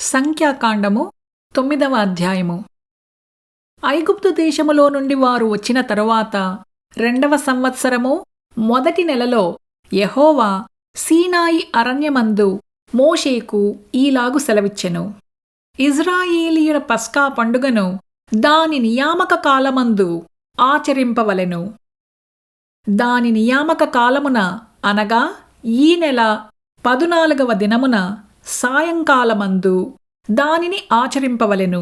సంఖ్యాకాండము 9వ అధ్యాయము. ఐగుప్తు దేశములో నుండి వారు వచ్చిన తరువాత 2వ సంవత్సరము మొదటి నెలలో యెహోవా సీనాయి అరణ్యమందు మోషేకు ఈలాగు సెలవిచ్చెను. ఇజ్రాయేలీయుల పస్కా పండుగను దాని నియామక కాలమందు ఆచరింపవలెను. దాని నియామక కాలమున అనగా ఈ నెల 14వ దినమున సాయంకాలమందు దానిని ఆచరింపవలెను.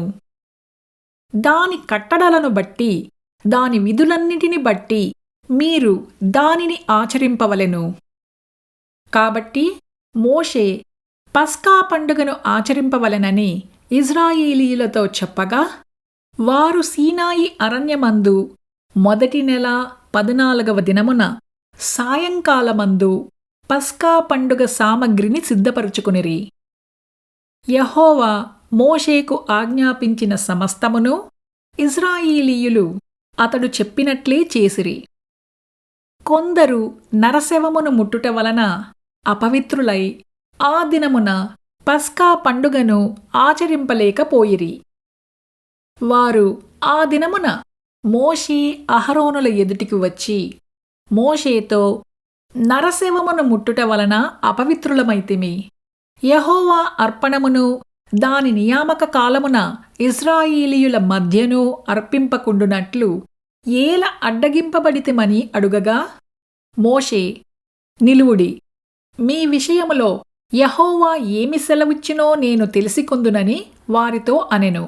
దాని కట్టడలను బట్టి దాని విధులన్నిటిని బట్టి మీరు దానిని ఆచరింపవలెను. కాబట్టి మోషే పస్కా పండుగను ఆచరింపవలెనని ఇజ్రాయేలీయులతో చెప్పగా, వారు సీనాయి అరణ్యమందు మొదటి నెల 14వ దినమున సాయంకాలమందు పస్కా పండుగ సామగ్రిని సిద్ధపరుచుకునిరి. యెహోవా మోషేకు ఆజ్ఞాపించిన సమస్తమును ఇజ్రాయేలీయులు అతడు చెప్పినట్లే చేసిరి. కొందరు నరశవమును ముట్టుట వలన అపవిత్రులై ఆ దినమున పస్కా పండుగను ఆచరింపలేకపోయిరి. వారు ఆ దినమున మోషే అహరోనుల ఎదుటికి వచ్చి మోషేతో, నరశవమును ముట్టుట వలన అపవిత్రులమైతిమి. యెహోవా అర్పణమును దాని నియామక కాలమున ఇజ్రాయేలీయుల మధ్యను అర్పింపకుండునట్లు ఏల అడ్డగింపబడితిమని అడుగగా, మోషే, నిలువుడి, మీ విషయములో యెహోవా ఏమి సెలవిచ్చినో నేను తెలిసికొందునని వారితో అనెను.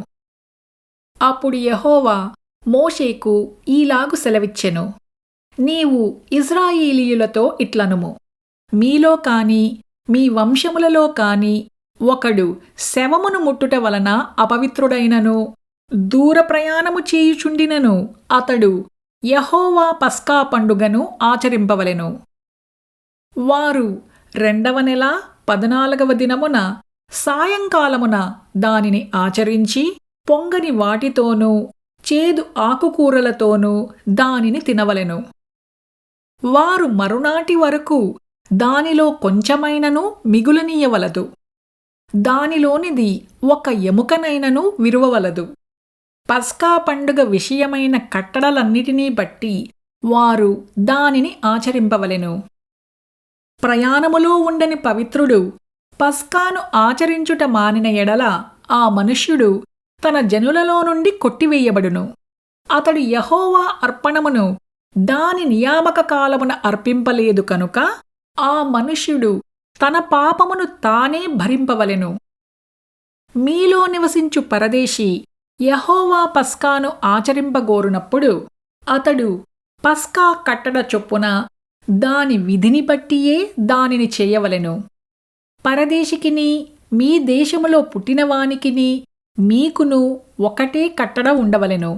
అప్పుడు యెహోవా మోషేకు ఈలాగు సెలవిచ్చెను. నీవు ఇజ్రాయేలీయులతో ఇట్లనుము, మీలో కాని మీ వంశములలో కాని ఒకడు శవమును ముట్టుట వలన అపవిత్రుడైనను దూర ప్రయాణము చేయుచుండినను అతడు యెహోవా పస్కా పండుగను ఆచరింపవలెను. వారు 2వ నెల 14వ దినమున సాయంకాలమున దానిని ఆచరించి పొంగని వాటితోనూ చేదు ఆకుకూరలతోనూ దానిని తినవలెను. వారు మరునాటి వరకు దానిలో కొంచెమైనను మిగులనీయవలదు. దానిలోనిది ఒక ఎముకనైనను విరువవలదు. పస్కా పండుగ విషయమైన కట్టడలన్నిటినీ బట్టి వారు దానిని ఆచరింపవలెను. ప్రయాణములో ఉండని పవిత్రుడు పస్కాను ఆచరించుట మానిన ఎడల ఆ మనుష్యుడు తన జనులలో నుండి కొట్టివేయబడును. అతడు యెహోవా అర్పణమును దాని నియామక కాలమున అర్పింపలేదు కనుక ఆ మనుష్యుడు తన పాపమును తానే భరింపవలెను. మీలో నివసించు పరదేశి యెహోవా పస్కాను ఆచరింపగోరునప్పుడు అతడు పస్కా కట్టడ చొప్పున దాని విధిని బట్టియే దానిని చేయవలెను. పరదేశికిని మీ దేశములో పుట్టినవానికిని మీకును ఒకటే కట్టడ ఉండవలెను.